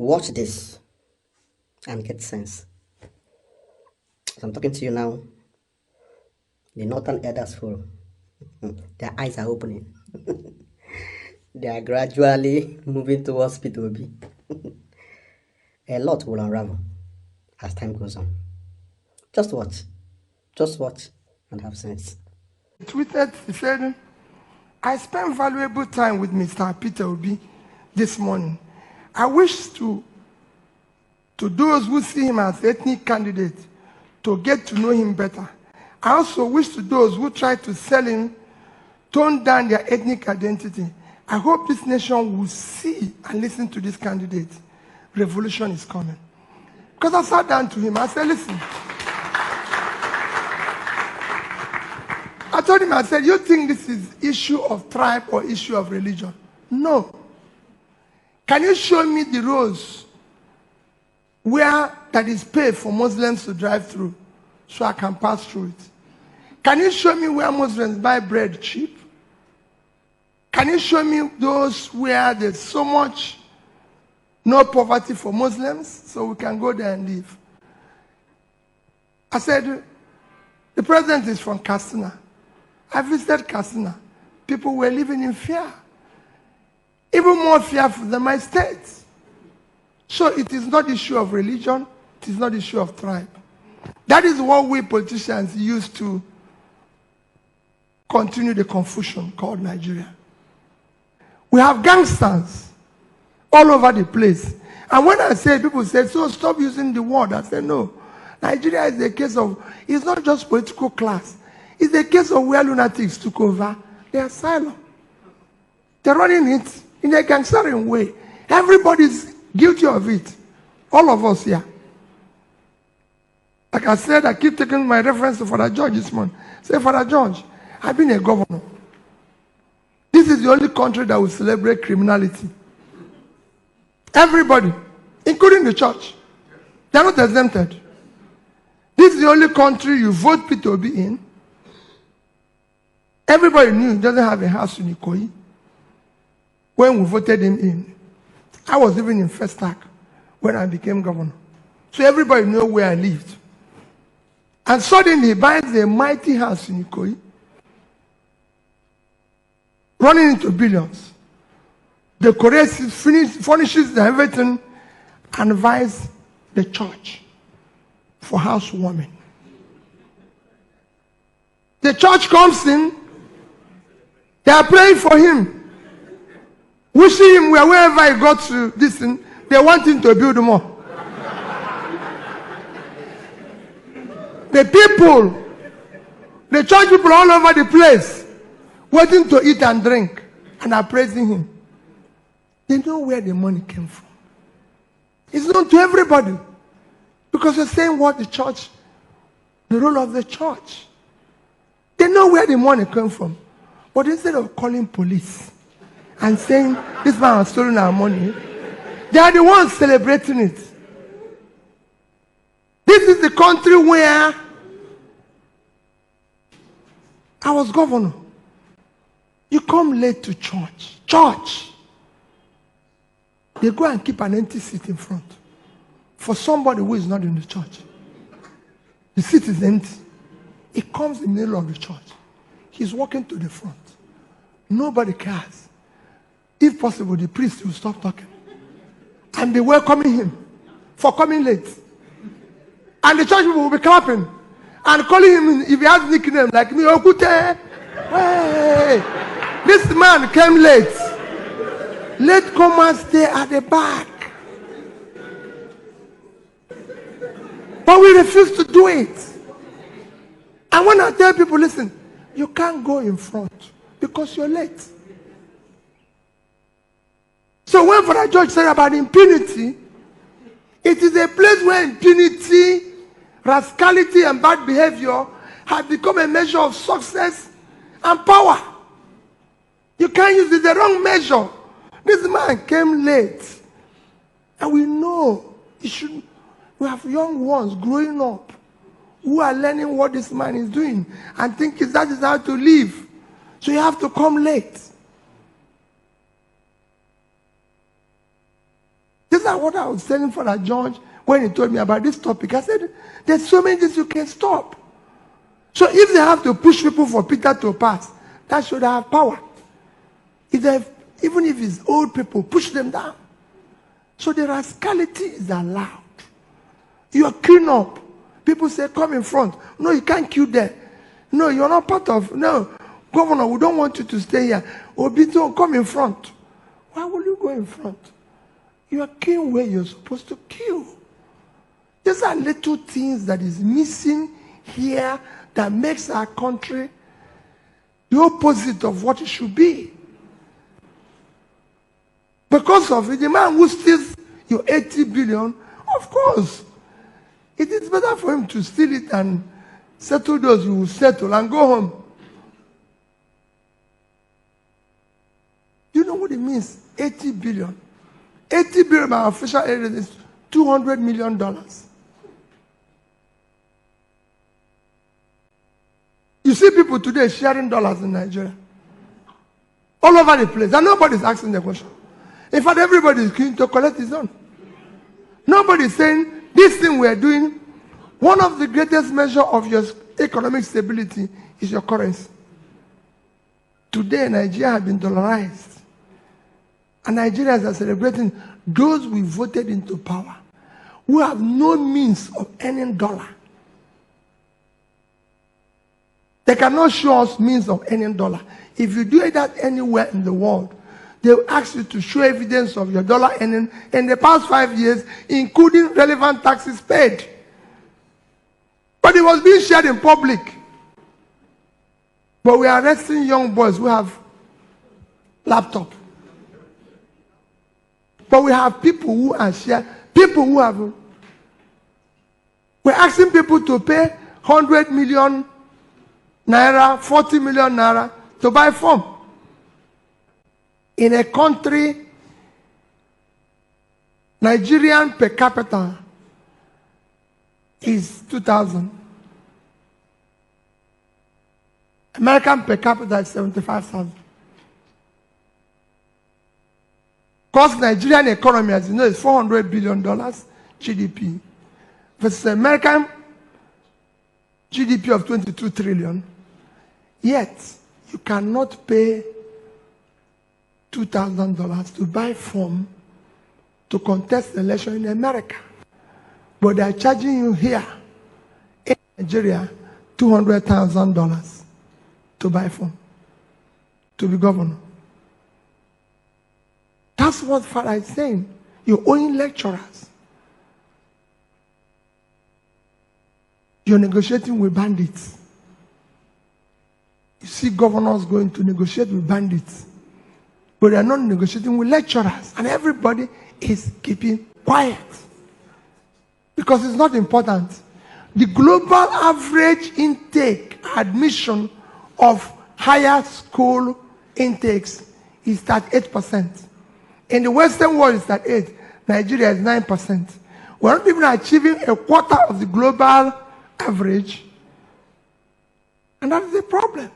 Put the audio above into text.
Watch this and get sense. As I'm talking to you now, the northern elders fool. Their eyes are opening. They are gradually moving towards P2B. A lot will unravel as time goes on. Just watch. Just watch and have sense. He tweeted, he said, I spent valuable time with Mr. Peter Obi this morning. I wish to those who see him as ethnic candidate to get to know him better. I also wish to those who try to sell him, tone down their ethnic identity. I hope this nation will see and listen to this candidate. Revolution is coming. Because I sat down to him, I said, listen. I told him, I said, you think this is issue of tribe or issue of religion? No. Can you show me the roads where that is paid for Muslims to drive through so I can pass through it? Can you show me where Muslims buy bread cheap? Can you show me those where there's so much no poverty for Muslims so we can go there and live? I said, the president is from Katsina. I visited Katsina. People were living in fear. Even more fearful than my state. So it is not issue of religion. It is not issue of tribe. That is what we politicians use to continue the confusion called Nigeria. We have gangsters all over the place. And when I say, people say, so stop using the word. I say, no. Nigeria is a case of, it's not just political class. It's a case of where lunatics took over the asylum. They're running it in a gangstering way. Everybody's guilty of it. All of us here. Like I said, I keep taking my reference to Father George this morning. Say, Father George, I've been a governor. This is the only country that will celebrate criminality. Everybody, including the church. They're not exempted. This is the only country you vote Peter Obi in. Everybody knew he doesn't have a house in Ikoyi when we voted him in. I was even in Festac when I became governor. So everybody knew where I lived. And suddenly he buys a mighty house in Ikoyi, running into billions. Decorates, furnishes everything, and invites the church for housewarming. The church comes in, they are praying for him, wishing him wherever he got to this thing, they want him to build more. The people, the church people all over the place, waiting to eat and drink, and are praising him. They know where the money came from. It's known to everybody. Because they're saying what the church, the role of the church. They know where the money came from. But instead of calling police and saying, this man has stolen our money, they are the ones celebrating it. This is the country where I was governor. You come late to church. Church. They go and keep an empty seat in front for somebody who is not in the church. The seat is empty. He comes in the middle of the church. He's walking to the front. Nobody cares. If possible, the priest will stop talking and be welcoming him for coming late. And the church people will be clapping and calling him, if he has a nickname like me, Okute. Hey, this man came late. Let comers stay at the back. But we refuse to do it. And when I tell people, listen, you can't go in front because you're late. So when Father George said about impunity, it is a place where impunity, rascality, and bad behavior have become a measure of success and power. You can't use it the wrong measure. This man came late. And we know we have young ones growing up who are learning what this man is doing and think that is how to live. So you have to come late. This This is what I was telling Father George when he told me about this topic. I said, there's so many things you can stop. So if they have to push people for Peter to pass, that should have power. Even if it's old people, push them down. So the rascality is allowed. You are queuing up. People say, come in front. No, you can't queue there. No, you're not part of. No, Governor, we don't want you to stay here. Obito, come in front. Why will you go in front? You are queuing where you're supposed to queue. These are little things that is missing here that makes our country the opposite of what it should be. Because of it, the man who steals your 80 billion, of course, it is better for him to steal it and settle those who will settle and go home. You know what it means? 80 billion. 80 billion by official area is $200 million. You see people today sharing dollars in Nigeria. All over the place. And nobody's asking the question. In fact, everybody is keen to collect his own. Nobody is saying, this thing we are doing, one of the greatest measures of your economic stability is your currency. Today, Nigeria has been dollarized. And Nigerians are celebrating those we voted into power who have no means of earning dollar. They cannot show us means of earning dollar. If you do that anywhere in the world, they will ask you to show evidence of your dollar earning in the past 5 years, including relevant taxes paid. But it was being shared in public. But we are arresting young boys who have laptop. But we have people who are share, people who have. We're asking people to pay 100 million naira, 40 million naira to buy form. In a country, Nigerian per capita is 2,000. American per capita is 75,000. Because Nigerian economy, as you know, is $400 billion GDP versus American GDP of 22 trillion. Yet, you cannot pay $2,000 to buy form to contest the election in America. But they are charging you here in Nigeria $200,000 to buy form, to be governor. That's what Father is saying. You're owing lecturers. You're negotiating with bandits. You see governors going to negotiate with bandits. But they are not negotiating with lecturers. And everybody is keeping quiet. Because it's not important. The global average intake, admission of higher school intakes is 38%. In the Western world, it's at 8%. Nigeria is 9%. We're not even achieving a quarter of the global average. And that is the problem.